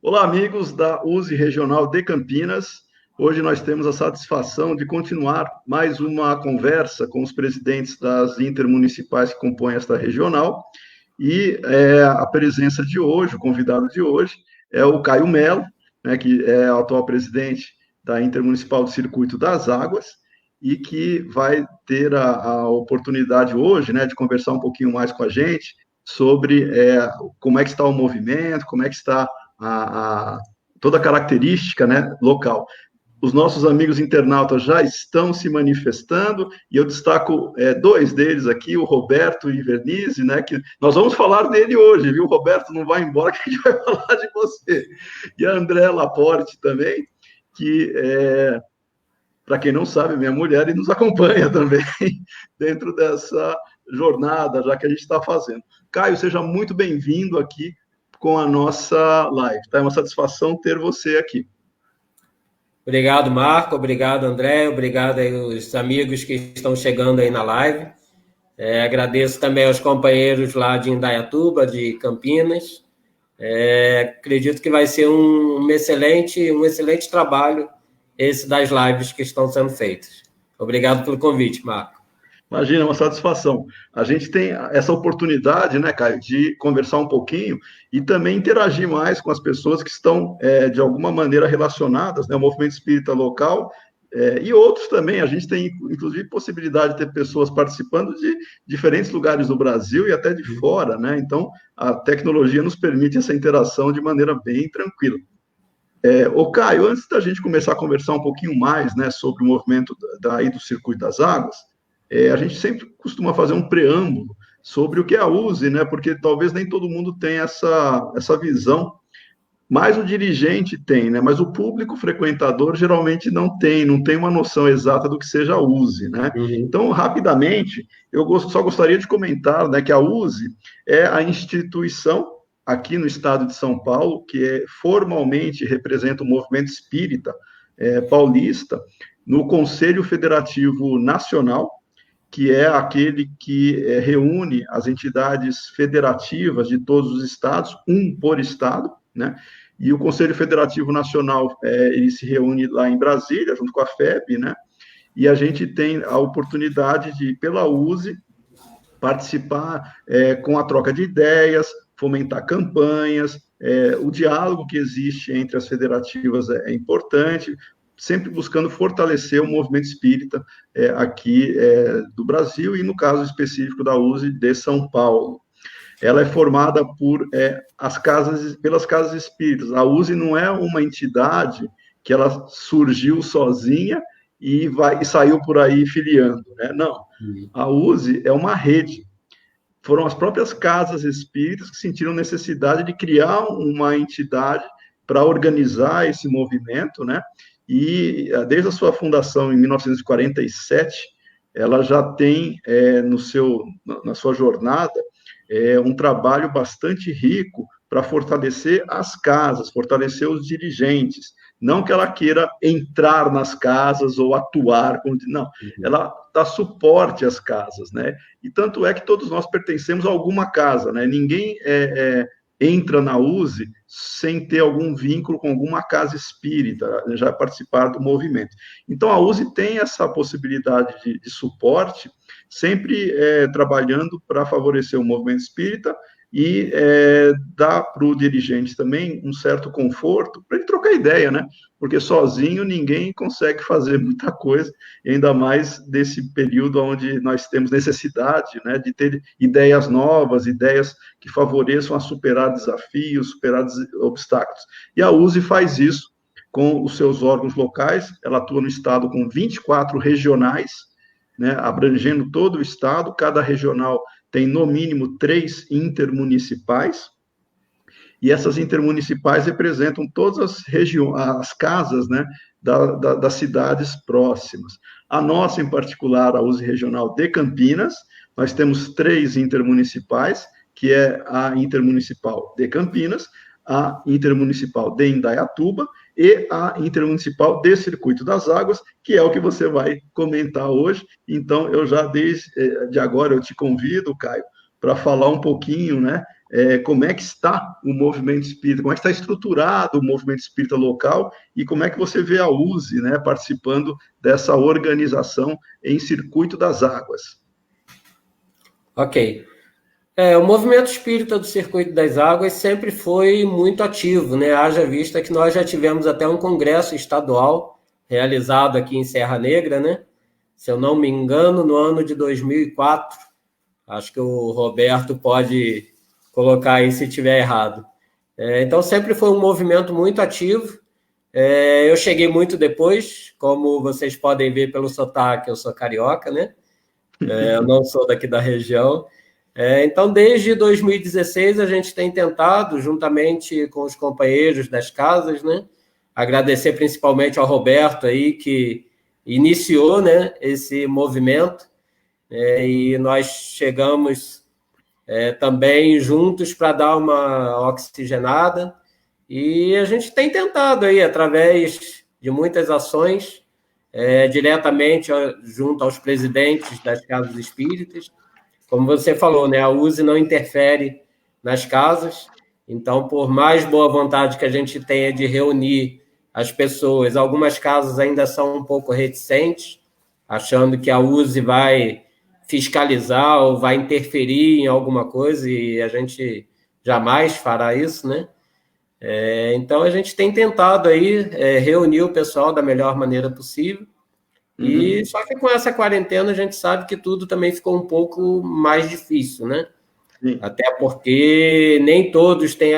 Olá, amigos da USE Regional de Campinas. Hoje nós temos a satisfação de continuar mais uma conversa com os presidentes das intermunicipais que compõem esta regional. E a presença de hoje, o convidado de hoje, é o Caio Melo, né, que é o atual presidente da Intermunicipal do Circuito das Águas, e que vai ter a oportunidade hoje, né, de conversar um pouquinho mais com a gente sobre como é que está o movimento, como é que está a, a, toda a característica, né, local. Os nossos amigos internautas já estão se manifestando, e eu destaco dois deles aqui, o Roberto e Vernizzi, né, que nós vamos falar dele hoje, viu, Roberto? Não vai embora que a gente vai falar de você. E a André Laporte também, que, para quem não sabe, minha mulher, e nos acompanha também dentro dessa jornada, já que a gente está fazendo. Caio, seja muito bem-vindo aqui com a nossa live. Tá? É uma satisfação ter você aqui. Obrigado, Marco. Obrigado, André. Obrigado aí os amigos que estão chegando aí na live. Agradeço também aos companheiros lá de Indaiatuba, de Campinas. Acredito que vai ser um excelente trabalho esse das lives que estão sendo feitas. Obrigado pelo convite, Marco. Imagina, é uma satisfação. A gente tem essa oportunidade, né, Caio, de conversar um pouquinho e também interagir mais com as pessoas que estão, de alguma maneira, relacionadas, né, ao movimento espírita local, e outros também. A gente tem, inclusive, possibilidade de ter pessoas participando de diferentes lugares do Brasil e até de fora, né? Então, a tecnologia nos permite essa interação de maneira bem tranquila. Ô, Caio, antes da gente começar a conversar um pouquinho mais, né, sobre o movimento daí do Circuito das Águas, a gente sempre costuma fazer um preâmbulo sobre o que é a USE, né, porque talvez nem todo mundo tenha essa visão, mas o dirigente tem, né, mas o público frequentador geralmente não tem uma noção exata do que seja a USE, né. Uhum. Então, rapidamente, só gostaria de comentar, né, que a USE é a instituição aqui no estado de São Paulo, que formalmente representa o movimento espírita paulista, no Conselho Federativo Nacional, que é aquele que reúne as entidades federativas de todos os estados, um por estado, né? E o Conselho Federativo Nacional, ele se reúne lá em Brasília, junto com a FEB, né? E a gente tem a oportunidade de, pela USE, participar com a troca de ideias, fomentar campanhas, o diálogo que existe entre as federativas é importante, sempre buscando fortalecer o movimento espírita aqui do Brasil e, no caso específico da USE, de São Paulo. Ela é formada pelas casas espíritas. A USE não é uma entidade que ela surgiu sozinha e saiu por aí filiando, né? Não. A USE é uma rede. Foram as próprias casas espíritas que sentiram necessidade de criar uma entidade para organizar esse movimento, né? E desde a sua fundação em 1947, ela já tem na sua jornada um trabalho bastante rico para fortalecer as casas, fortalecer os dirigentes. Não que ela queira entrar nas casas ou atuar, não, ela dá suporte às casas, né? E tanto é que todos nós pertencemos a alguma casa, né? Ninguém entra na USE sem ter algum vínculo com alguma casa espírita, já participar do movimento. Então, a USE tem essa possibilidade de suporte, sempre trabalhando para favorecer o movimento espírita e dar para o dirigente também um certo conforto para ele trocar ideia, né? Porque sozinho ninguém consegue fazer muita coisa, ainda mais desse período onde nós temos necessidade, né, de ter ideias novas, ideias que favoreçam a superar desafios, superar obstáculos. E a USE faz isso com os seus órgãos locais. Ela atua no estado com 24 regionais, né, abrangendo todo o estado. Cada regional tem, no mínimo, 3 intermunicipais, e essas intermunicipais representam todas as casas, né, das cidades próximas. A nossa, em particular, a USE Regional de Campinas, nós temos 3 intermunicipais, que é a Intermunicipal de Campinas, a Intermunicipal de Indaiatuba e a Intermunicipal de Circuito das Águas, que é o que você vai comentar hoje. Então, eu já, desde agora, eu te convido, Caio, para falar um pouquinho, né, como é que está o movimento espírita, como é que está estruturado o movimento espírita local e como é que você vê a USE, né, participando dessa organização em Circuito das Águas. Ok. O movimento espírita do Circuito das Águas sempre foi muito ativo, né? Haja vista que nós já tivemos até um congresso estadual realizado aqui em Serra Negra, né? Se eu não me engano, no ano de 2004. Acho que o Roberto pode colocar aí se estiver errado. Então, sempre foi um movimento muito ativo. Eu cheguei muito depois, como vocês podem ver pelo sotaque, eu sou carioca, né? Eu não sou daqui da região. Então, desde 2016, a gente tem tentado, juntamente com os companheiros das casas, né? Agradecer principalmente ao Roberto aí, que iniciou, né, esse movimento, e nós chegamos também juntos para dar uma oxigenada, e a gente tem tentado aí, através de muitas ações, diretamente junto aos presidentes das casas espíritas. Como você falou, né, a USE não interfere nas casas, então, por mais boa vontade que a gente tenha de reunir as pessoas, algumas casas ainda são um pouco reticentes, achando que a USE vai fiscalizar ou vai interferir em alguma coisa, e a gente jamais fará isso, né? Então, a gente tem tentado aí reunir o pessoal da melhor maneira possível. E só que com essa quarentena a gente sabe que tudo também ficou um pouco mais difícil, né? Sim. Até porque nem todos têm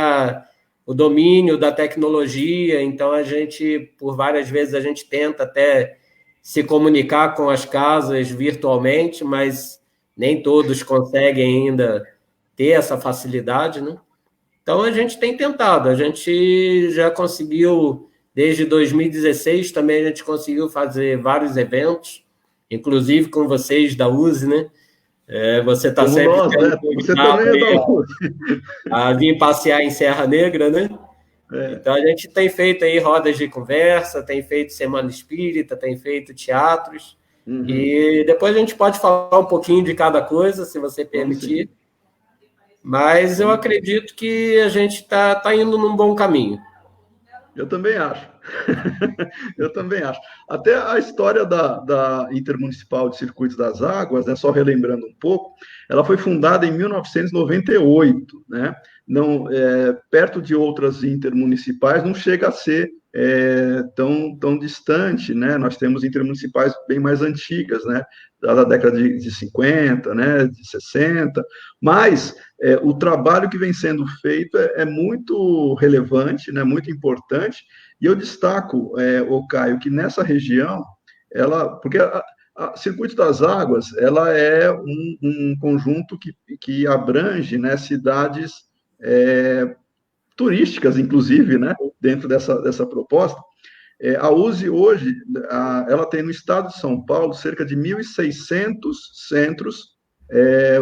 o domínio da tecnologia, então a gente, por várias vezes, a gente tenta até se comunicar com as casas virtualmente, mas nem todos conseguem ainda ter essa facilidade, né? Então a gente tem tentado, a gente já conseguiu. Desde 2016 também a gente conseguiu fazer vários eventos, inclusive com vocês da USE, né? Você está sempre nós, né? Você também é da USE. A vir passear em Serra Negra, né? Então a gente tem feito aí rodas de conversa, tem feito semana espírita, tem feito teatros, e depois a gente pode falar um pouquinho de cada coisa, se você permitir. Mas eu acredito que a gente está indo num bom caminho. Eu também acho. Eu também acho. Até a história da Intermunicipal de Circuitos das Águas, né, só relembrando um pouco, ela foi fundada em 1998, né? Não, perto de outras intermunicipais, não chega a ser tão distante, né? Nós temos intermunicipais bem mais antigas, né? Da década de 50, né? De 60, mas o trabalho que vem sendo feito é muito relevante, né? Muito importante, e eu destaco, Caio, que nessa região, porque a Circuito das Águas, ela é um conjunto que abrange, né, cidades turísticas, inclusive, né, dentro dessa proposta. A USE hoje, ela tem no estado de São Paulo cerca de 1.600 centros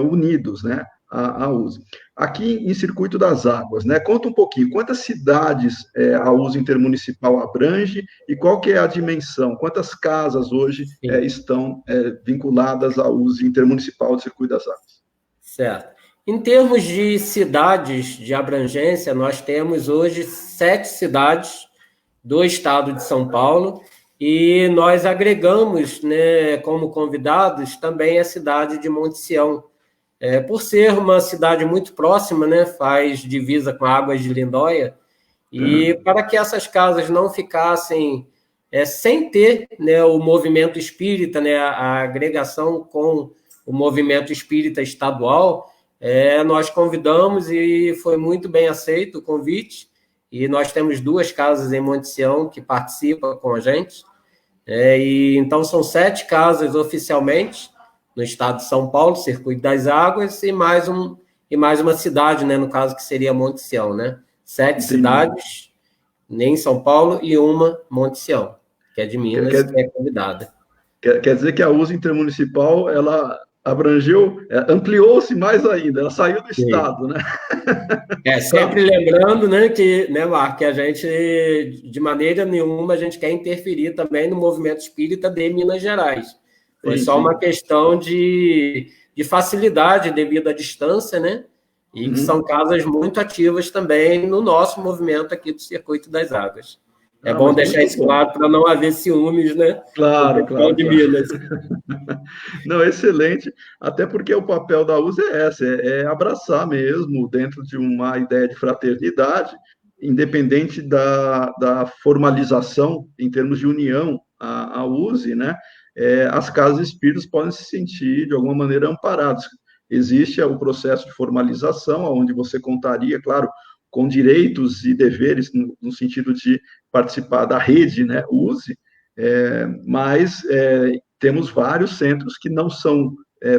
unidos, né, a USE. Aqui em Circuito das Águas, né, conta um pouquinho, quantas cidades a USE Intermunicipal abrange e qual que é a dimensão, quantas casas hoje estão vinculadas à USE Intermunicipal de Circuito das Águas? Certo. Em termos de cidades de abrangência, nós temos hoje 7 cidades do estado de São Paulo, e nós agregamos, né, como convidados também a cidade de Monte Sião. Por ser uma cidade muito próxima, né, faz divisa com Águas de Lindóia, e para que essas casas não ficassem sem ter, né, o movimento espírita, né, a agregação com o movimento espírita estadual, nós convidamos e foi muito bem aceito o convite, e nós temos 2 casas em Monte Sião que participam com a gente, e então são 7 casas oficialmente no estado de São Paulo, Circuito das Águas, e mais uma cidade, né, no caso que seria Monte Sião, né? 7 cidades em São Paulo e uma Monte Sião, que é de Minas, que é convidada. Quer dizer que a USE Intermunicipal, ela ampliou-se mais ainda, ela saiu do estado, né? Sempre lembrando, né, Marco, que a gente, de maneira nenhuma, a gente quer interferir também no movimento espírita de Minas Gerais. Foi só uma questão de de facilidade devido à distância, né? E que são casas muito ativas também no nosso movimento aqui do Circuito das Águas. É bom deixar isso claro para não haver ciúmes, né? Claro, claro, de claro. Minas. Não, excelente, até porque o papel da USA é esse, é abraçar mesmo dentro de uma ideia de fraternidade, independente da formalização em termos de união, a USE, né? As casas espíritas podem se sentir de alguma maneira amparadas. Existe o processo de formalização, onde você contaria, claro, com direitos e deveres no sentido de participar da rede, né, USE, mas temos vários centros que não são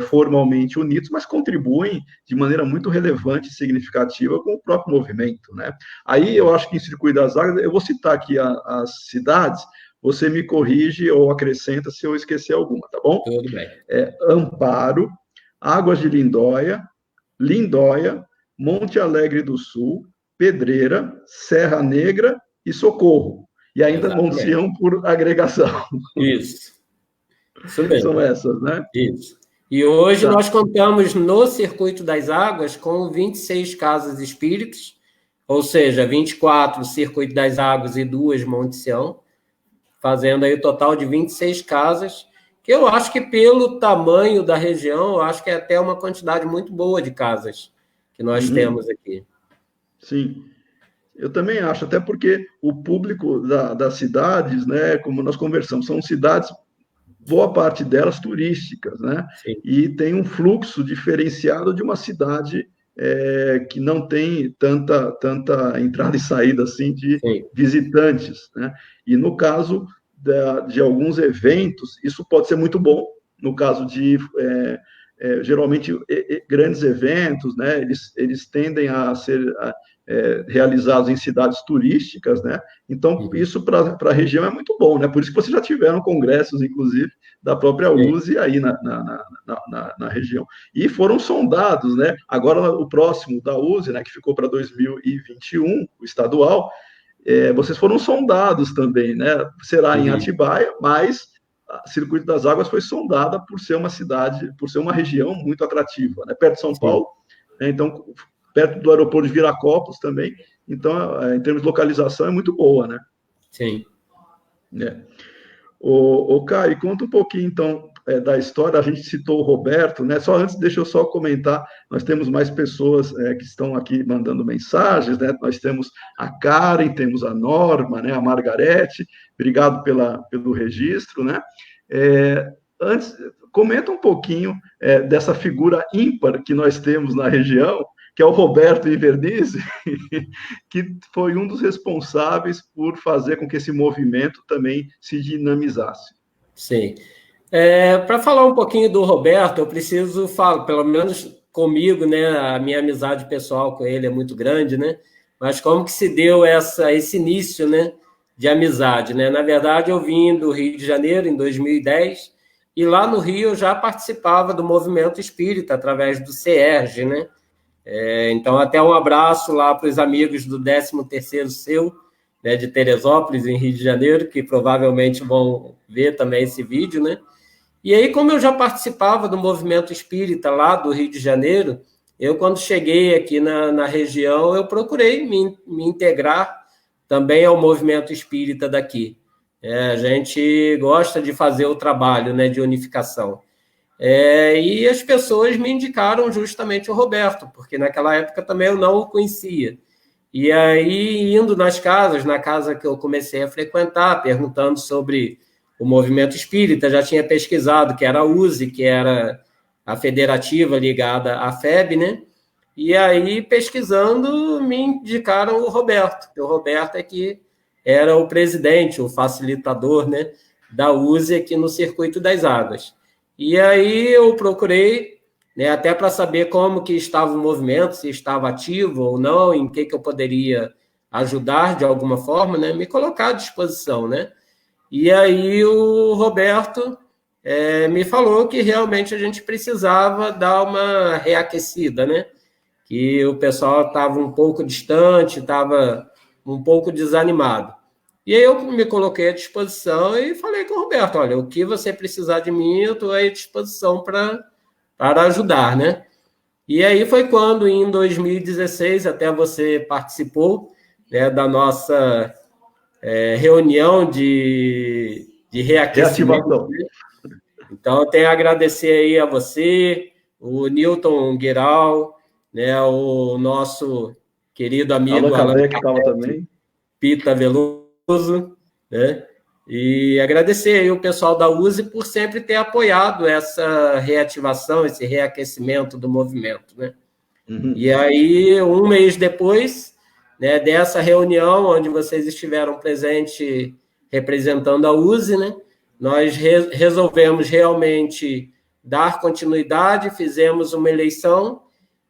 formalmente unidos, mas contribuem de maneira muito relevante e significativa com o próprio movimento, né? Aí eu acho que em Circuito das Águas, eu vou citar aqui as cidades, você me corrige ou acrescenta se eu esquecer alguma, tá bom? Tudo bem. Amparo, Águas de Lindóia, Monte Alegre do Sul, Pedreira, Serra Negra e Socorro. E ainda Monte Sião por agregação. Isso mesmo. São essas, né? Isso. E hoje nós contamos no Circuito das Águas com 26 casas espíritas, ou seja, 24 Circuito das Águas e 2 Monte Sião, fazendo aí o total de 26 casas, que eu acho que pelo tamanho da região, eu acho que é até uma quantidade muito boa de casas que nós temos aqui. Sim, eu também acho, até porque o público das cidades, né, como nós conversamos, são cidades, boa parte delas turísticas, né? Sim. E tem um fluxo diferenciado de uma cidade que não tem tanta entrada e saída assim de visitantes, né? E no caso de alguns eventos, isso pode ser muito bom. No caso de geralmente grandes eventos, né? Eles tendem a ser realizados em cidades turísticas, né? Então, isso para a região é muito bom, né? Por isso que vocês já tiveram congressos, inclusive, da própria USE aí na região. E foram sondados, né? Agora, o próximo da USE, né, que ficou para 2021, o estadual, vocês foram sondados também, né? Será em Atibaia, mas a Circuito das Águas foi sondada por ser uma cidade, por ser uma região muito atrativa, né? Perto de São Paulo, né? Então, perto do aeroporto de Viracopos também, então, em termos de localização, é muito boa, né? Sim. O Caio, conta um pouquinho, então, da história. A gente citou o Roberto, né? Só antes, deixa eu só comentar, nós temos mais pessoas que estão aqui mandando mensagens, né? Nós temos a Karen, temos a Norma, né? A Margarete, obrigado pelo registro, né? Antes, comenta um pouquinho dessa figura ímpar que nós temos na região, que é o Roberto Invernizzi, que foi um dos responsáveis por fazer com que esse movimento também se dinamizasse. Sim. Para falar um pouquinho do Roberto, eu preciso falar, pelo menos comigo, né? A minha amizade pessoal com ele é muito grande, né? Mas como que se deu esse início, né, de amizade, né? Na verdade, eu vim do Rio de Janeiro em 2010, e lá no Rio eu já participava do movimento espírita através do CERJ, né? Então, até um abraço lá para os amigos do 13º Seu, né, de Teresópolis, em Rio de Janeiro, que provavelmente vão ver também esse vídeo, né? E aí, como eu já participava do movimento espírita lá do Rio de Janeiro, eu, quando cheguei aqui na região, eu procurei me integrar também ao movimento espírita daqui. A gente gosta de fazer o trabalho, né, de unificação. E as pessoas me indicaram justamente o Roberto, porque naquela época também eu não o conhecia. E aí, indo nas casas, na casa que eu comecei a frequentar, perguntando sobre o movimento espírita, já tinha pesquisado que era a USE, que era a federativa ligada à FEB, né? E aí, pesquisando, me indicaram o Roberto, que o Roberto é que era o presidente, o facilitador, né, da USE aqui no Circuito das Águas. E aí eu procurei, né, até para saber como que estava o movimento, se estava ativo ou não, em que eu poderia ajudar de alguma forma, né, me colocar à disposição, né? E aí o Roberto me falou que realmente a gente precisava dar uma reaquecida, né? Que o pessoal estava um pouco distante, estava um pouco desanimado. E aí eu me coloquei à disposição e falei com o Roberto, olha, o que você precisar de mim, eu estou à disposição para para ajudar, né? E aí foi quando, em 2016, até você participou, né, da nossa reunião de reaquecimento. Reativação. Então, eu tenho a agradecer aí a você, o Newton Guiral, né, o nosso querido amigo Allan Allan Kardec estava Kardec, também. Pita Veloso, né? E agradecer aí o pessoal da USE por sempre ter apoiado essa reativação, esse reaquecimento do movimento, né? Uhum. E aí, um mês depois, né, dessa reunião, onde vocês estiveram presentes representando a USE, né, nós resolvemos realmente dar continuidade, fizemos uma eleição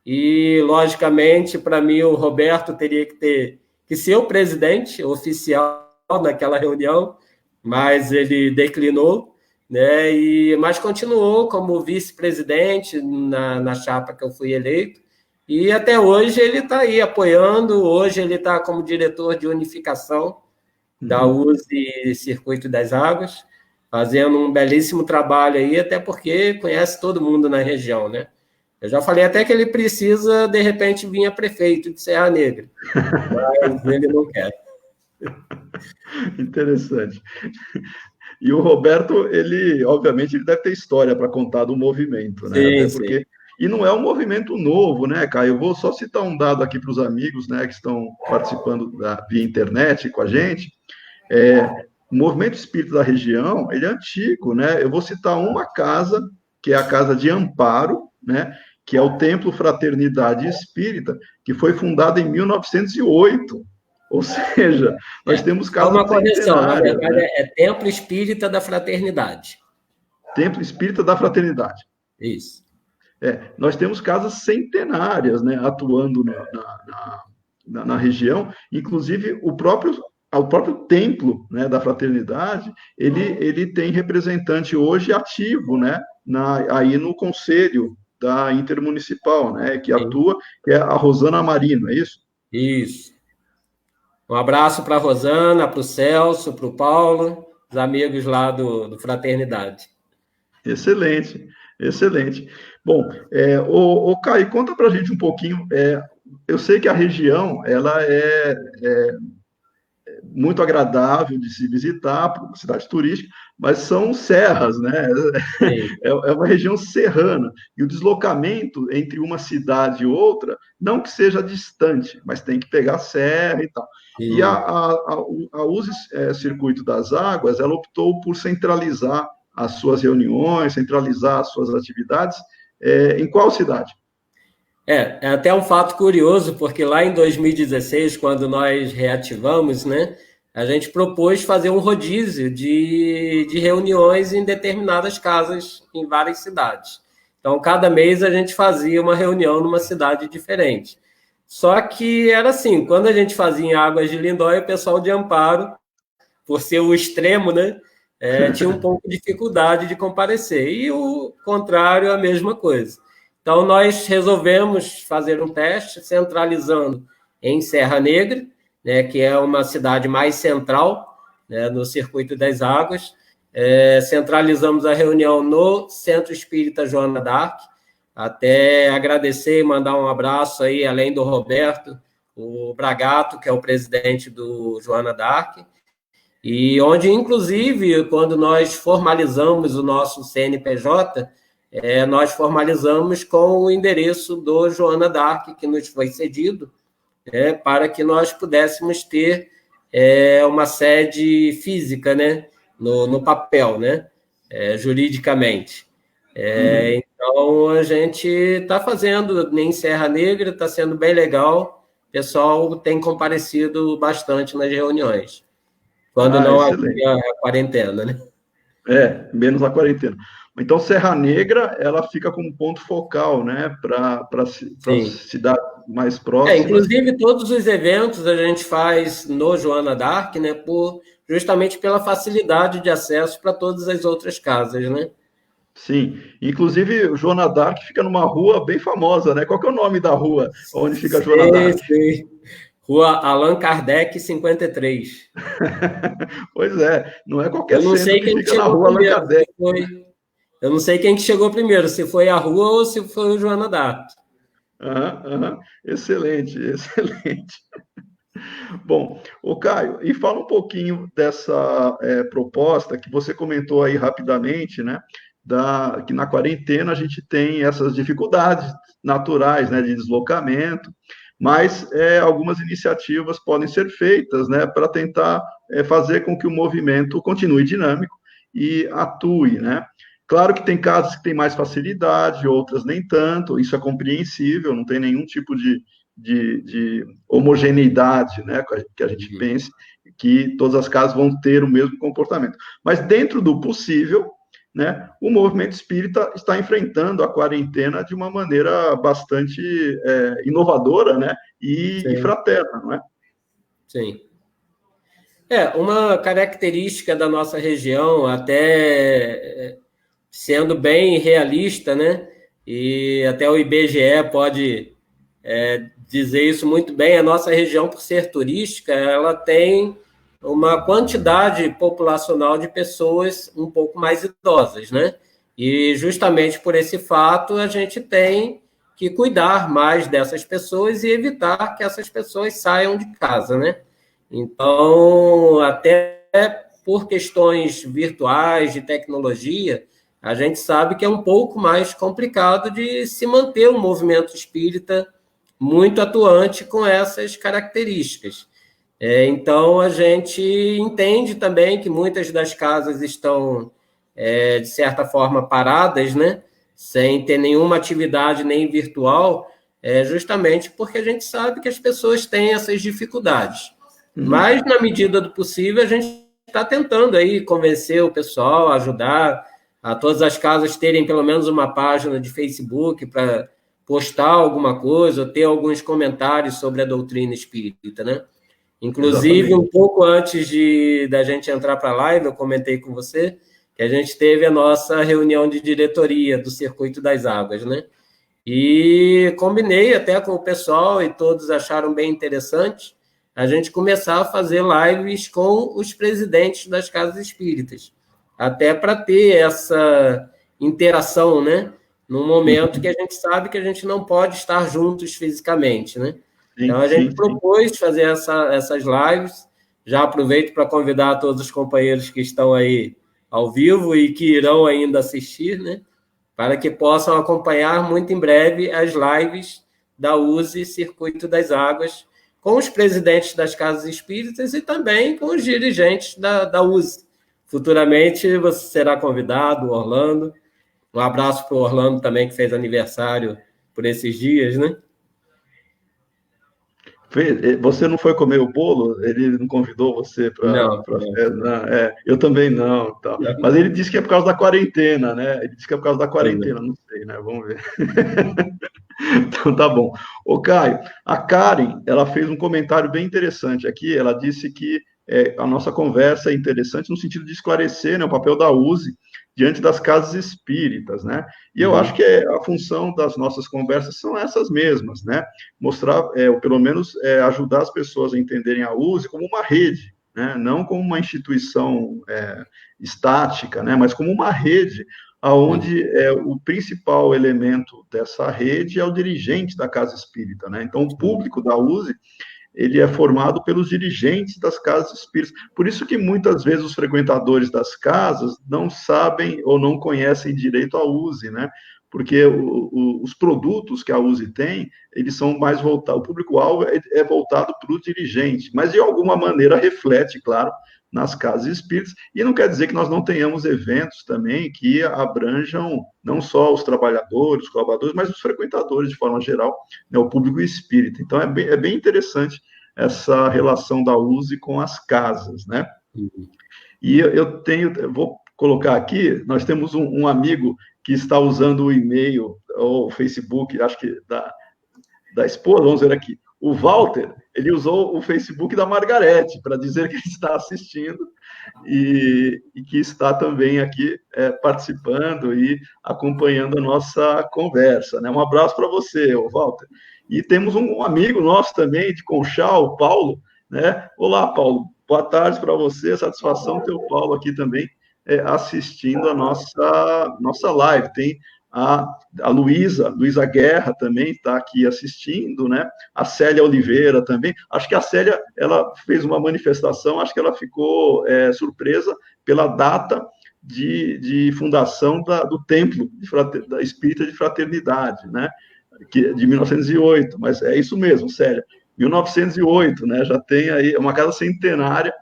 e, logicamente, para mim, o Roberto teria que ser o presidente oficial naquela reunião, mas ele declinou, né, mas continuou como vice-presidente na chapa que eu fui eleito. E até hoje ele está aí apoiando, hoje ele está como diretor de unificação da USE Circuito das Águas, fazendo um belíssimo trabalho aí, até porque conhece todo mundo na região, né? Eu já falei até que ele precisa, de repente, vir a prefeito de Serra Negra, mas ele não quer. Interessante. E o Roberto, ele, obviamente, ele deve ter história para contar do movimento, né? Sim, Até sim. porque... E não é um movimento novo, né, Caio? Eu vou só citar um dado aqui para os amigos, né, que estão participando via internet com a gente. O movimento espírita da região, ele é antigo, né? Eu vou citar uma casa, que é a Casa de Amparo, né, que é o Templo Fraternidade Espírita, que foi fundado em 1908. Ou seja, nós temos casas uma correção, na centenárias, verdade, né? é Templo Espírita da Fraternidade. Templo Espírita da Fraternidade. Isso. Nós temos casas centenárias, né, atuando na região, inclusive o próprio templo, né, da fraternidade, ele tem representante hoje ativo, né, aí no conselho da intermunicipal, né, que atua, que é a Rosana Marino, é isso? Isso. Um abraço para a Rosana, para o Celso, para o Paulo, os amigos lá do Fraternidade. Excelente, excelente. Bom, o Caio, conta para a gente um pouquinho. Eu sei que a região ela é muito agradável de se visitar, uma cidade turística, mas são serras, né? É uma região serrana. E o deslocamento entre uma cidade e outra, não que seja distante, mas tem que pegar serra e tal. Sim. E a USE Circuito das Águas, ela optou por centralizar as suas reuniões, centralizar as suas atividades. Em qual cidade? É até um fato curioso, porque lá em 2016, quando nós reativamos, né, a gente propôs fazer um rodízio de reuniões em determinadas casas em várias cidades. Então, cada mês a gente fazia uma reunião numa cidade diferente. Só que era assim, quando a gente fazia em Águas de Lindóia, o pessoal de Amparo, por ser o extremo, né, tinha um pouco de dificuldade de comparecer. E o contrário, a mesma coisa. Então, nós resolvemos fazer um teste centralizando em Serra Negra, né, que é uma cidade mais central, né, no Circuito das Águas. Centralizamos a reunião no Centro Espírita Joana d'Arc. Até agradecer e mandar um abraço aí, além do Roberto, o Bragato, que é o presidente do Joana d'Arc, e onde, inclusive, quando nós formalizamos o nosso CNPJ, nós formalizamos com o endereço do Joana d'Arc, que nos foi cedido, para que nós pudéssemos ter uma sede física, né, no papel, né, juridicamente. Então, a gente está fazendo em Serra Negra, está sendo bem legal, o pessoal tem comparecido bastante nas reuniões, quando não havia a quarentena, né? Menos a quarentena. Então, Serra Negra, ela fica como ponto focal, né, para cidades mais próximas. Inclusive, todos os eventos a gente faz no Joana d'Arc, né, justamente pela facilidade de acesso para todas as outras casas, né? Sim, inclusive o Joana d'Arc fica numa rua bem famosa, né? Qual que é o nome da rua onde fica a Joana d'Arc? Sim. Rua Allan Kardec 53. Pois é, não é qualquer Eu não centro sei que quem fica na chegou rua Allan primeiro, Kardec. Eu não sei quem que chegou primeiro, se foi a Rua ou se foi o Joana d'Arc. Excelente, excelente. Bom, o Caio, e fala um pouquinho dessa proposta que você comentou aí rapidamente, né? Que na quarentena a gente tem essas dificuldades naturais, né, de deslocamento, mas algumas iniciativas podem ser feitas, né, para tentar fazer com que o movimento continue dinâmico e atue, né? Claro que tem casos que têm mais facilidade, outras nem tanto, isso é compreensível, não tem nenhum tipo de homogeneidade, né, que a gente Uhum. pense que todas as casas vão ter o mesmo comportamento. Mas dentro do possível, né, o movimento espírita está enfrentando a quarentena de uma maneira bastante inovadora, né, e Sim, fraterna, não é? sim. Uma característica da nossa região, até sendo bem realista, né? E até o IBGE pode dizer isso muito bem, a nossa região, por ser turística, ela tem uma quantidade populacional de pessoas um pouco mais idosas, né? E justamente por esse fato, a gente tem que cuidar mais dessas pessoas e evitar que essas pessoas saiam de casa, né? Então, até por questões virtuais, de tecnologia, a gente sabe que é um pouco mais complicado de se manter um movimento espírita muito atuante com essas características. Então, a gente entende também que muitas das casas estão, de certa forma, paradas, né? Sem ter nenhuma atividade nem virtual, justamente porque a gente sabe que as pessoas têm essas dificuldades. Uhum. Mas, na medida do possível, a gente está tentando aí convencer o pessoal, ajudar a todas as casas terem pelo menos uma página de Facebook para postar alguma coisa, ou ter alguns comentários sobre a doutrina espírita, né? Inclusive, Exatamente. um pouco antes da gente entrar para a live, eu comentei com você que a gente teve a nossa reunião de diretoria do Circuito das Águas, né? E combinei até com o pessoal e todos acharam bem interessante a gente começar a fazer lives com os presidentes das casas espíritas, até para ter essa interação, né? Num momento que a Uhum. gente sabe que a gente não pode estar juntos fisicamente, né? Então Sim, a gente sim, sim. propôs fazer essas lives. Já aproveito para convidar todos os companheiros que estão aí ao vivo e que irão ainda assistir, né? Para que possam acompanhar muito em breve as lives da USE Circuito das Águas, com os presidentes das casas espíritas e também com os dirigentes da USE. Futuramente você será convidado, Orlando. Um abraço para o Orlando também, que fez aniversário por esses dias, né? Você não foi comer o bolo? Ele não convidou você para Não, a não. festa? Não, eu também não, tal. Mas ele disse que é por causa da quarentena, né? Ele disse que é por causa da quarentena, não sei, né? Vamos ver. Então tá bom. Ô, Caio, a Karen, ela fez um comentário bem interessante aqui. Ela disse que a nossa conversa é interessante no sentido de esclarecer, né, o papel da USE diante das casas espíritas, né? E eu acho Uhum. que a função das nossas conversas são essas mesmas, né? Mostrar, ou pelo menos ajudar as pessoas a entenderem a USE como uma rede, né? Não como uma instituição estática, né? Mas como uma rede Uhum. aonde o principal elemento dessa rede é o dirigente da casa espírita, né? Então, o Sim. público da USE, ele é formado pelos dirigentes das casas espíritas. Por isso que muitas vezes os frequentadores das casas não sabem ou não conhecem direito a USE, né? Porque os produtos que a USE tem, eles são mais voltados, o público-alvo é voltado para o dirigente, mas de alguma maneira reflete, claro, nas casas espíritas, e não quer dizer que nós não tenhamos eventos também que abranjam não só os trabalhadores, os colaboradores, mas os frequentadores de forma geral, né, o público espírita. Então, é bem interessante essa relação da USE com as casas, né? Uhum. E eu vou colocar aqui, nós temos um amigo que está usando o e-mail ou o Facebook, acho que da esposa, vamos ver aqui. O Walter, ele usou o Facebook da Margarete para dizer que está assistindo e que está também aqui participando e acompanhando a nossa conversa. Né? Um abraço para você, Walter. E temos um amigo nosso também de Conchal, o Paulo. Né? Olá, Paulo. Boa tarde para você. Satisfação ter o Paulo aqui também assistindo a nossa live. Tem a Luísa Guerra também está aqui assistindo, né? A Célia Oliveira também. Acho que a Célia, ela fez uma manifestação, acho que ela ficou surpresa pela data de fundação do Templo da Espírita de Fraternidade, né? De 1908, mas é isso mesmo, Célia. 1908, né? Já tem aí uma casa centenária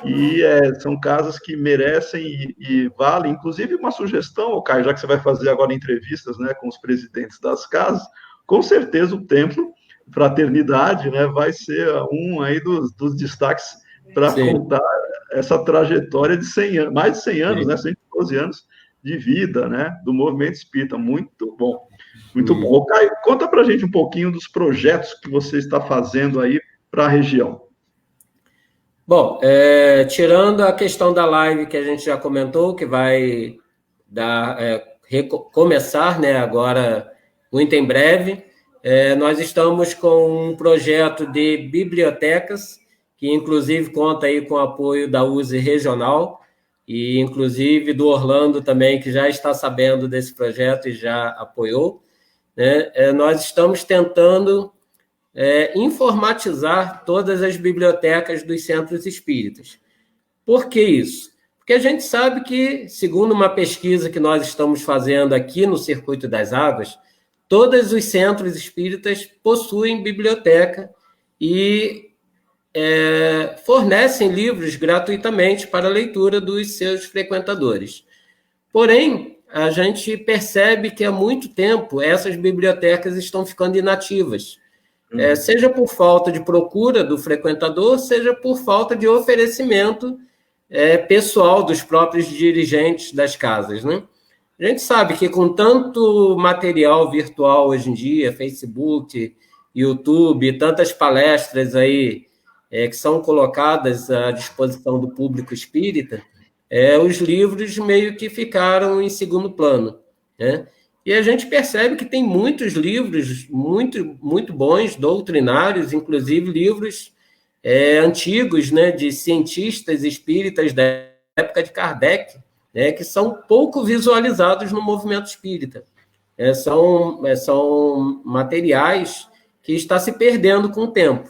e são casas que merecem e valem. Inclusive, uma sugestão, Caio, já que você vai fazer agora entrevistas, né, com os presidentes das casas, com certeza o Templo Fraternidade, né, vai ser um aí dos destaques para contar essa trajetória de 100 anos, mais de 100 anos, né, 112 anos de vida, né, do movimento espírita. Muito bom. Muito bom. Caio, conta para a gente um pouquinho dos projetos que você está fazendo aí para a região. Bom, tirando a questão da live que a gente já comentou, que vai começar, né, agora muito em breve, nós estamos com um projeto de bibliotecas, que inclusive conta aí com o apoio da USE Regional, e inclusive do Orlando também, que já está sabendo desse projeto e já apoiou, né? Nós estamos tentando informatizar todas as bibliotecas dos centros espíritas. Por que isso? Porque a gente sabe que, segundo uma pesquisa que nós estamos fazendo aqui no Circuito das Águas, todos os centros espíritas possuem biblioteca e fornecem livros gratuitamente para a leitura dos seus frequentadores. Porém, a gente percebe que há muito tempo essas bibliotecas estão ficando inativas, seja por falta de procura do frequentador, seja por falta de oferecimento pessoal dos próprios dirigentes das casas, né? A gente sabe que com tanto material virtual hoje em dia, Facebook, YouTube, tantas palestras aí que são colocadas à disposição do público espírita, os livros meio que ficaram em segundo plano, né? E a gente percebe que tem muitos livros muito, muito bons, doutrinários, inclusive livros antigos, né, de cientistas espíritas da época de Kardec, né, que são pouco visualizados no movimento espírita. São materiais que está se perdendo com o tempo,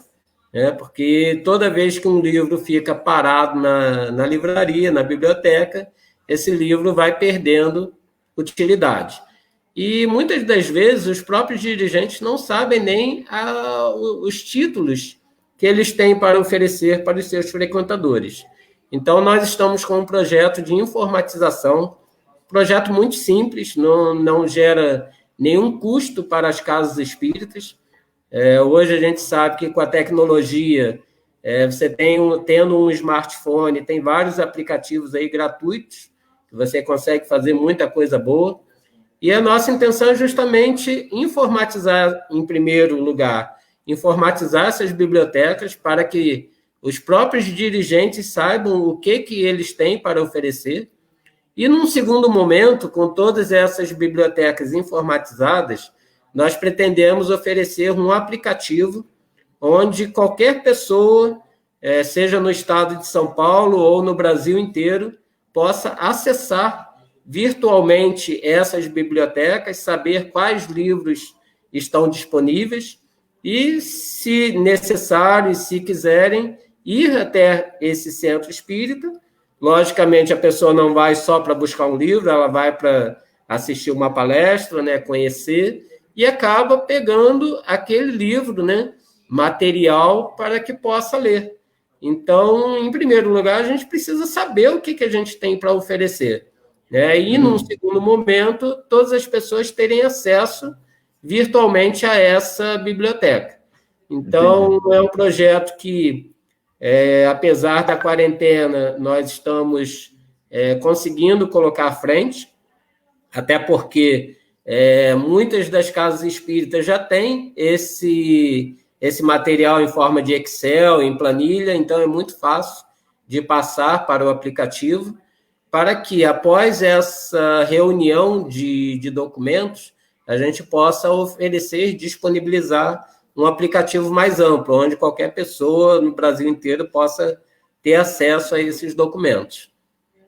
né, porque toda vez que um livro fica parado na livraria, na biblioteca, esse livro vai perdendo utilidade. E muitas das vezes os próprios dirigentes não sabem nem os títulos que eles têm para oferecer para os seus frequentadores. Então, nós estamos com um projeto de informatização, projeto muito simples, não gera nenhum custo para as casas espíritas. Hoje a gente sabe que com a tecnologia, você tendo um smartphone, tem vários aplicativos aí gratuitos, que você consegue fazer muita coisa boa. E a nossa intenção é justamente informatizar, em primeiro lugar, informatizar essas bibliotecas para que os próprios dirigentes saibam o que eles têm para oferecer. E, num segundo momento, com todas essas bibliotecas informatizadas, nós pretendemos oferecer um aplicativo onde qualquer pessoa, seja no estado de São Paulo ou no Brasil inteiro, possa acessar virtualmente essas bibliotecas, saber quais livros estão disponíveis e, se necessário, se quiserem, ir até esse centro espírita. Logicamente, a pessoa não vai só para buscar um livro, ela vai para assistir uma palestra, né, conhecer, e acaba pegando aquele livro, né, material para que possa ler. Então, em primeiro lugar, a gente precisa saber o que a gente tem para oferecer. E, num segundo momento, todas as pessoas terem acesso virtualmente a essa biblioteca. Então, é um projeto que, apesar da quarentena, nós estamos conseguindo colocar à frente, até porque muitas das casas espíritas já têm esse material em forma de Excel, em planilha, então é muito fácil de passar para o aplicativo, para que, após essa reunião de documentos, a gente possa oferecer, disponibilizar um aplicativo mais amplo, onde qualquer pessoa no Brasil inteiro possa ter acesso a esses documentos.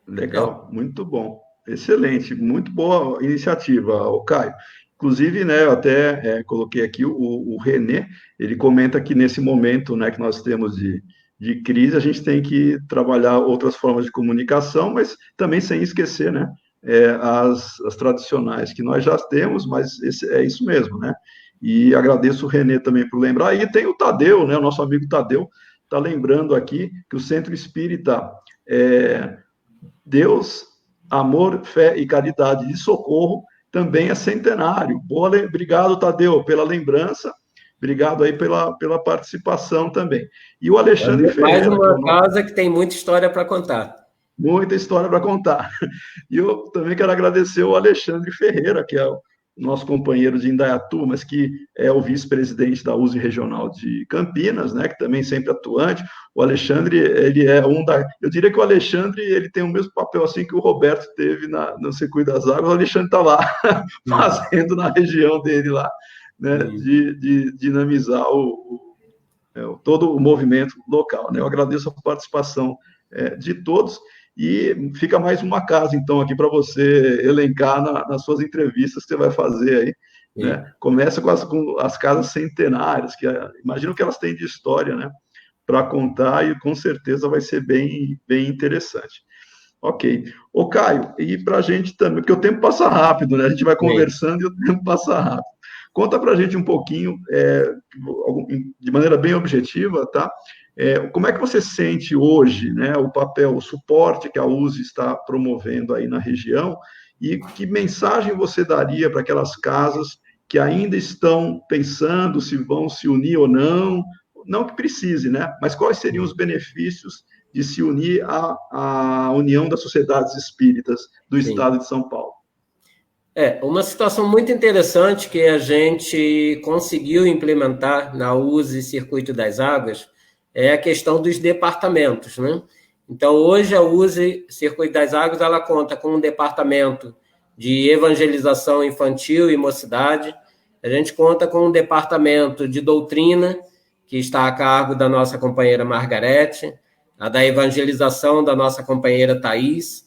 Legal, muito bom. Excelente, muito boa iniciativa, o Caio. Inclusive, né, eu até coloquei aqui o René, ele comenta que nesse momento, né, que nós temos de crise, a gente tem que trabalhar outras formas de comunicação, mas também sem esquecer, né, as tradicionais que nós já temos, mas é isso mesmo, né? E agradeço o René também por lembrar. E tem o Tadeu, né, o nosso amigo Tadeu, está lembrando aqui que o Centro Espírita Deus, Amor, Fé e Caridade de Socorro também é centenário. Obrigado, Tadeu, pela lembrança. Obrigado aí pela participação também. E o Alexandre Mais Ferreira, uma casa que tem muita história para contar. Muita história para contar. E eu também quero agradecer o Alexandre Ferreira, que é o nosso companheiro de Indaiatuba, mas que é o vice-presidente da USE Regional de Campinas, né, que também sempre atuante. O Alexandre, ele é eu diria que o Alexandre, ele tem o mesmo papel assim que o Roberto teve no Circuito das Águas. O Alexandre está lá fazendo na região dele lá, né, de dinamizar todo o movimento local, né? Eu agradeço a participação de todos. E fica mais uma casa, então, aqui para você elencar nas suas entrevistas que você vai fazer aí. Né? Começa com as casas centenárias, que imagino que elas têm de história, né? Para contar, e com certeza vai ser bem, bem interessante. Ok. Ô, Caio, e para a gente também, porque o tempo passa rápido, né? A gente vai conversando e o tempo passa rápido. Conta para a gente um pouquinho, de maneira bem objetiva, tá? Como é que você sente hoje, né, o papel, o suporte que a USE está promovendo aí na região, e que mensagem você daria para aquelas casas que ainda estão pensando se vão se unir ou não? Não que precise, né? Mas quais seriam os benefícios de se unir à União das Sociedades Espíritas do Estado de São Paulo? Uma situação muito interessante que a gente conseguiu implementar na USE Circuito das Águas é a questão dos departamentos, né? Então, hoje a USE Circuito das Águas, ela conta com um departamento de evangelização infantil e mocidade, a gente conta com um departamento de doutrina, que está a cargo da nossa companheira Margarete, a da evangelização da nossa companheira Thais,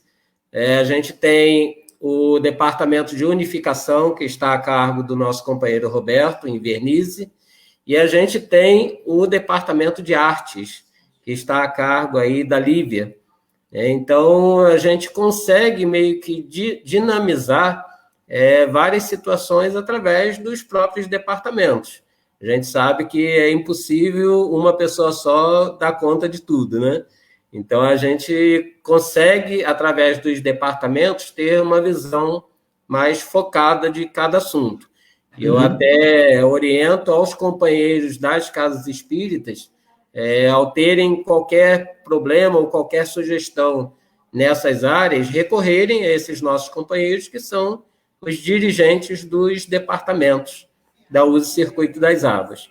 a gente tem o departamento de unificação, que está a cargo do nosso companheiro Roberto, em Vernizzi, e a gente tem o departamento de artes, que está a cargo aí da Lívia. Então, a gente consegue meio que dinamizar várias situações através dos próprios departamentos. A gente sabe que é impossível uma pessoa só dar conta de tudo, né? Então, a gente consegue, através dos departamentos, ter uma visão mais focada de cada assunto. Eu até oriento aos companheiros das casas espíritas, ao terem qualquer problema ou qualquer sugestão nessas áreas, recorrerem a esses nossos companheiros, que são os dirigentes dos departamentos da USE Circuito das Águas.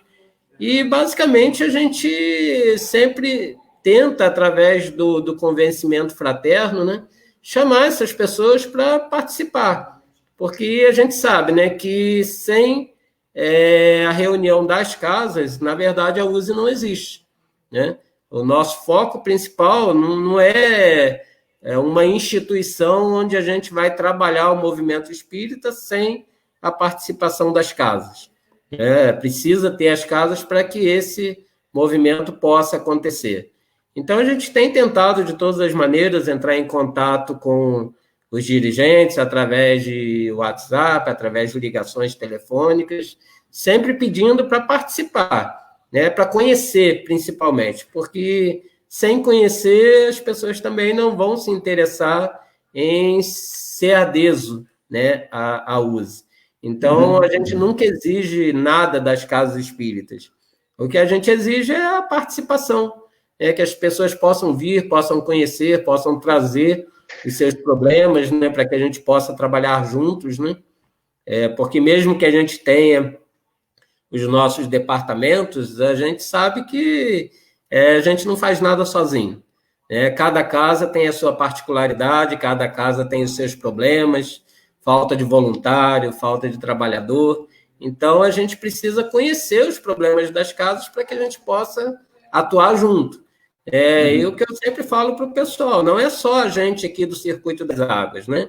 E, basicamente, a gente sempre tenta, através do convencimento fraterno, né, chamar essas pessoas para participar, porque a gente sabe, né, que sem a reunião das casas, na verdade, a USE não existe, né? O nosso foco principal não é uma instituição onde a gente vai trabalhar o movimento espírita sem a participação das casas. Precisa ter as casas para que esse movimento possa acontecer. Então, a gente tem tentado, de todas as maneiras, entrar em contato com os dirigentes através de WhatsApp, através de ligações telefônicas, sempre pedindo para participar, né, para conhecer, principalmente, porque sem conhecer, as pessoas também não vão se interessar em ser adeso, né, à USE. Então, a gente nunca exige nada das casas espíritas. O que a gente exige é a participação, que as pessoas possam vir, possam conhecer, possam trazer os seus problemas, né, para que a gente possa trabalhar juntos, né? Porque mesmo que a gente tenha os nossos departamentos, a gente sabe que a gente não faz nada sozinho. Cada casa tem a sua particularidade, cada casa tem os seus problemas, falta de voluntário, falta de trabalhador. Então, a gente precisa conhecer os problemas das casas para que a gente possa atuar junto. E o que eu sempre falo para o pessoal, não é só a gente aqui do Circuito das Águas, né?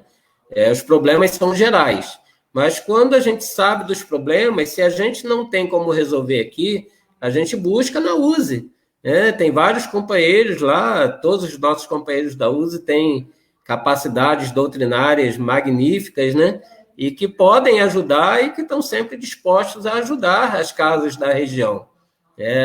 Os problemas são gerais, mas quando a gente sabe dos problemas, se a gente não tem como resolver aqui, a gente busca na USE, né? Tem vários companheiros lá, todos os nossos companheiros da USE têm capacidades doutrinárias magníficas, né? E que podem ajudar e que estão sempre dispostos a ajudar as casas da região.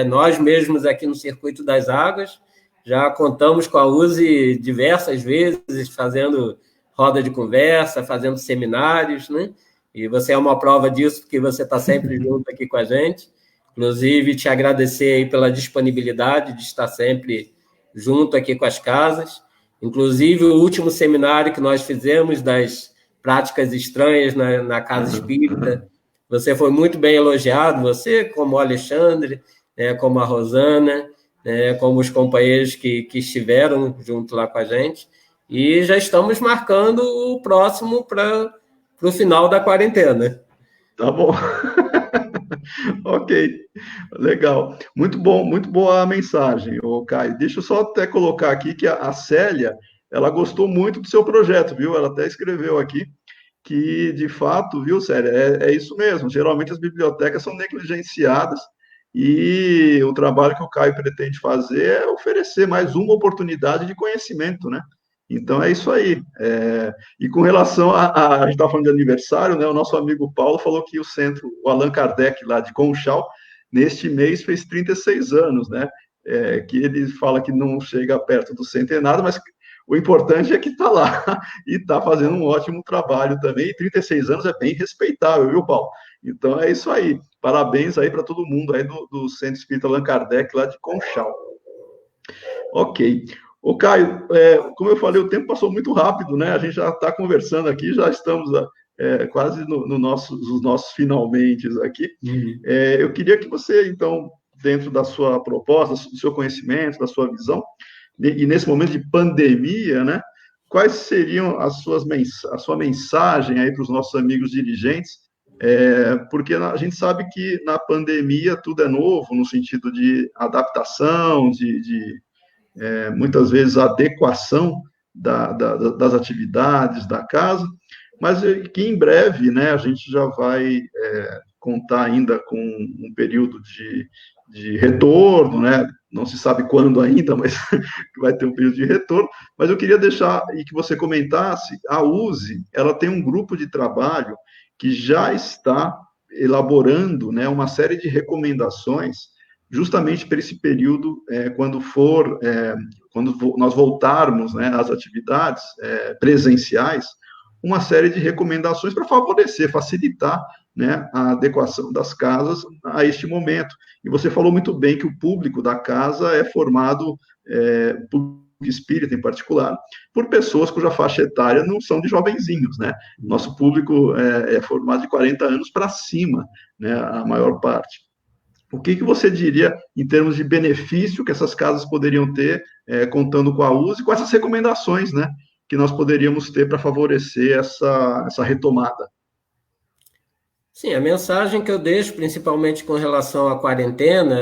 Nós mesmos aqui no Circuito das Águas já contamos com a USE diversas vezes, fazendo roda de conversa, fazendo seminários, né? E você é uma prova disso, porque você está sempre junto aqui com a gente. Inclusive, te agradecer aí pela disponibilidade de estar sempre junto aqui com as casas. Inclusive, o último seminário que nós fizemos das práticas estranhas na Casa Espírita, você foi muito bem elogiado, você, como o Alexandre, como a Rosana, como os companheiros que estiveram junto lá com a gente, e já estamos marcando o próximo para o final da quarentena. Tá bom. Ok, legal. Muito bom, muito boa a mensagem, ô Caio. Deixa eu só até colocar aqui que a Célia, ela gostou muito do seu projeto, viu? Ela até escreveu aqui que, de fato, viu, Célia, é isso mesmo. Geralmente as bibliotecas são negligenciadas e o trabalho que o Caio pretende fazer é oferecer mais uma oportunidade de conhecimento, né? Então é isso aí. E com relação a gente está falando de aniversário, né? O nosso amigo Paulo falou que o centro, o Allan Kardec lá de Conchal, neste mês fez 36 anos, né? Que ele fala que não chega perto do centenário, mas o importante é que está lá e está fazendo um ótimo trabalho também. E 36 anos é bem respeitável, viu, Paulo? Então é isso aí. Parabéns aí para todo mundo aí do Centro Espírita Allan Kardec lá de Conchal. Ok. Ô, Caio, como eu falei, o tempo passou muito rápido, né? A gente já está conversando aqui, já estamos quase nos nossos finalmente aqui. Eu queria que você, então, dentro da sua proposta, do seu conhecimento, da sua visão, e nesse momento de pandemia, né? Quais seriam a sua mensagem aí para os nossos amigos dirigentes? Porque a gente sabe que na pandemia tudo é novo, no sentido de adaptação, muitas vezes adequação das atividades da casa, mas que em breve, né, a gente já vai contar ainda com um período de retorno, né? Não se sabe quando ainda, mas vai ter um período de retorno. Mas eu queria deixar e que você comentasse, a USE, ela tem um grupo de trabalho que já está elaborando, né, uma série de recomendações justamente para esse período, quando nós voltarmos, né, às atividades presenciais, uma série de recomendações para favorecer, facilitar, né, a adequação das casas a este momento. E você falou muito bem que o público da casa é formado, público espírita em particular, por pessoas cuja faixa etária não são de jovenzinhos, né? Nosso público é formado de 40 anos para cima, né, a maior parte. O que você diria em termos de benefício que essas casas poderiam ter, contando com a USE, e com essas recomendações, né, que nós poderíamos ter para favorecer essa retomada? Sim, a mensagem que eu deixo, principalmente com relação à quarentena,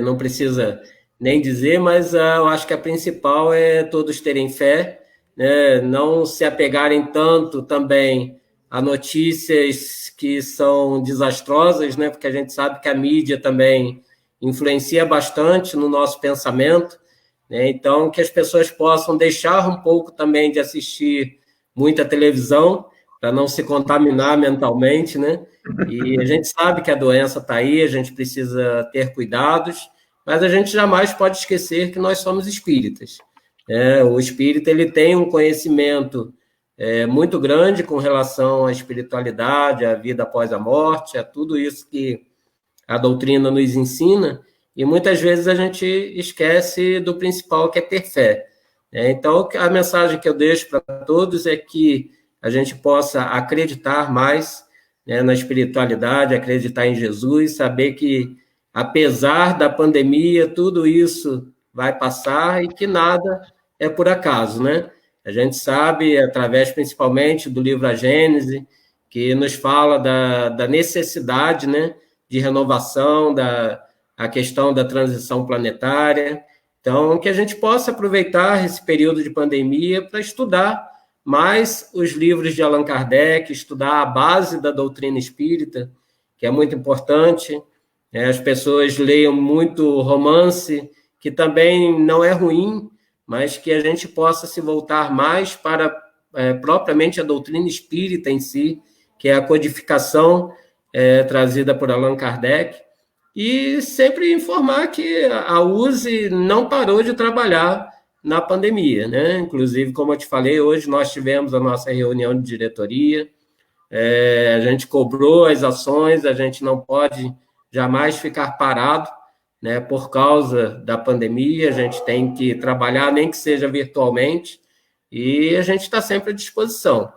não precisa nem dizer, mas eu acho que a principal é todos terem fé, né, não se apegarem tanto também a notícias que são desastrosas, né, porque a gente sabe que a mídia também influencia bastante no nosso pensamento, né, então que as pessoas possam deixar um pouco também de assistir muita televisão, para não se contaminar mentalmente, né? E a gente sabe que a doença está aí, a gente precisa ter cuidados, mas a gente jamais pode esquecer que nós somos espíritas. O espírita ele tem um conhecimento muito grande com relação à espiritualidade, à vida após a morte, a tudo isso que a doutrina nos ensina, e muitas vezes a gente esquece do principal, que é ter fé. Então, a mensagem que eu deixo para todos é que a gente possa acreditar mais, né, na espiritualidade, acreditar em Jesus, saber que, apesar da pandemia, tudo isso vai passar e que nada é por acaso, né? A gente sabe, através principalmente do livro A Gênese, que nos fala da necessidade, né, de renovação, a questão da transição planetária. Então, que a gente possa aproveitar esse período de pandemia para estudar mais os livros de Allan Kardec, estudar a base da doutrina espírita, que é muito importante. As pessoas leiam muito romance, que também não é ruim, mas que a gente possa se voltar mais para propriamente a doutrina espírita em si, que é a codificação trazida por Allan Kardec, e sempre informar que a USE não parou de trabalhar na pandemia, né? Inclusive, como eu te falei, hoje nós tivemos a nossa reunião de diretoria, a gente cobrou as ações, a gente não pode jamais ficar parado, né, por causa da pandemia, a gente tem que trabalhar, nem que seja virtualmente, e a gente está sempre à disposição.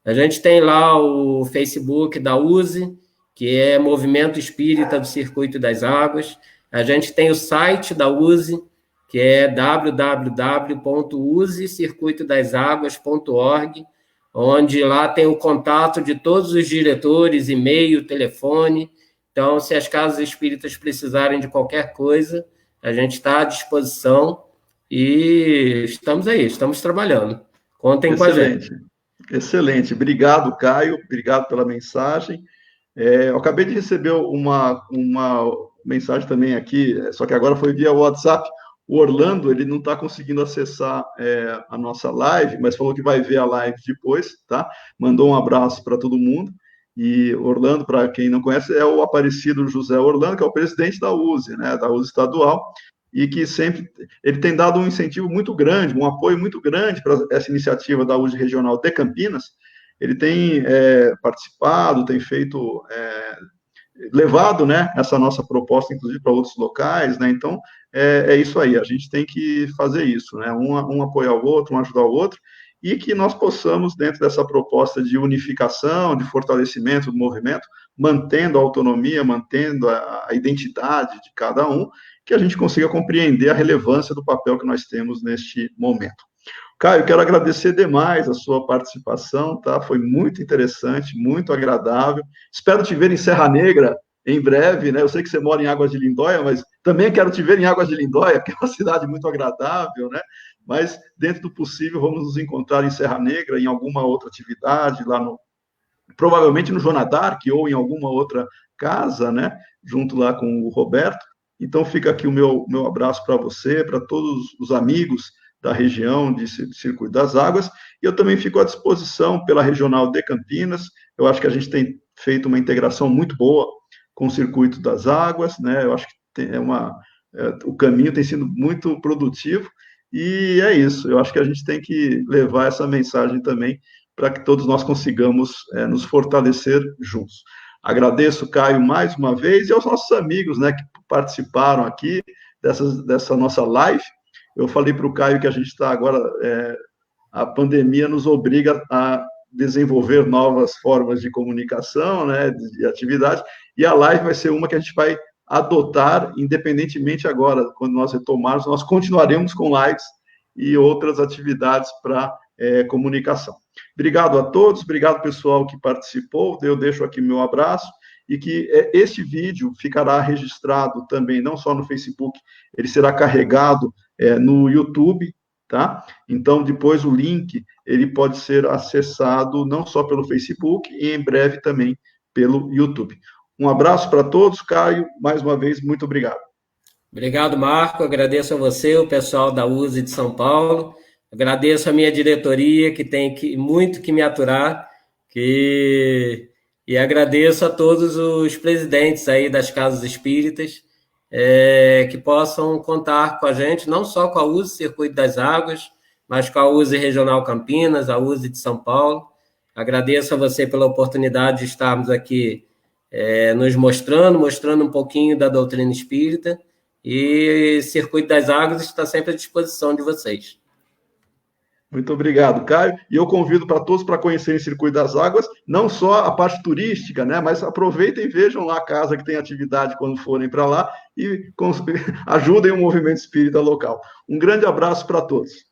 A gente tem lá o Facebook da USE, que é Movimento Espírita do Circuito das Águas. A gente tem o site da USE, que é www.usecircuitodasaguas.org, onde lá tem o contato de todos os diretores, e-mail, telefone. Então, se as casas espíritas precisarem de qualquer coisa, a gente está à disposição e estamos aí, estamos trabalhando. Contem com a gente. Excelente. Obrigado, Caio. Obrigado pela mensagem. Eu acabei de receber uma mensagem também aqui, só que agora foi via WhatsApp. O Orlando, ele não está conseguindo acessar a nossa live, mas falou que vai ver a live depois, tá? Mandou um abraço para todo mundo. E Orlando, para quem não conhece, é o Aparecido José Orlando, que é o presidente da USE, né? Da USE estadual, e que sempre ele tem dado um incentivo muito grande, um apoio muito grande para essa iniciativa da USE Regional de Campinas. Ele tem participado, tem feito, levado, né, essa nossa proposta, inclusive, para outros locais, né? Então, é isso aí, a gente tem que fazer isso, né? Um apoiar o outro, um ajudar o outro, e que nós possamos, dentro dessa proposta de unificação, de fortalecimento do movimento, mantendo a autonomia, mantendo a identidade de cada um, que a gente consiga compreender a relevância do papel que nós temos neste momento. Caio, quero agradecer demais a sua participação, tá? Foi muito interessante, muito agradável. Espero te ver em Serra Negra em breve, né? Eu sei que você mora em Águas de Lindóia, mas também quero te ver em Águas de Lindóia, que é uma cidade muito agradável, né? Mas, dentro do possível, vamos nos encontrar em Serra Negra, em alguma outra atividade, provavelmente no Joana d'Arc, ou em alguma outra casa, né? Junto lá com o Roberto. Então, fica aqui o meu abraço para você, para todos os amigos da região de Circuito das Águas, e eu também fico à disposição pela Regional de Campinas. Eu acho que a gente tem feito uma integração muito boa com o Circuito das Águas, né? Eu acho que o caminho tem sido muito produtivo, e é isso. Eu acho que a gente tem que levar essa mensagem também para que todos nós consigamos nos fortalecer juntos. Agradeço, Caio, mais uma vez, e aos nossos amigos, né, que participaram aqui dessa nossa live. Eu falei para o Caio que a gente está agora, a pandemia nos obriga a desenvolver novas formas de comunicação, né, de atividade, e a live vai ser uma que a gente vai adotar, independentemente agora, quando nós retomarmos, nós continuaremos com lives e outras atividades para comunicação. Obrigado a todos, obrigado pessoal que participou, eu deixo aqui meu abraço, e que este vídeo ficará registrado também, não só no Facebook, ele será carregado no YouTube, tá? Então, depois o link, ele pode ser acessado não só pelo Facebook, e em breve também pelo YouTube. Um abraço para todos, Caio, mais uma vez, muito obrigado. Obrigado, Marco, agradeço a você, o pessoal da USE de São Paulo, agradeço a minha diretoria, que tem muito que me aturar, e agradeço a todos os presidentes aí das casas espíritas, que possam contar com a gente, não só com a USE Circuito das Águas, mas com a USE Regional Campinas, a USE de São Paulo. Agradeço a você pela oportunidade de estarmos aqui nos mostrando um pouquinho da doutrina espírita, e Circuito das Águas está sempre à disposição de vocês. Muito obrigado, Caio. E eu convido para todos para conhecerem o Circuito das Águas, não só a parte turística, né, mas aproveitem e vejam lá a casa que tem atividade quando forem para lá e ajudem o movimento espírita local. Um grande abraço para todos.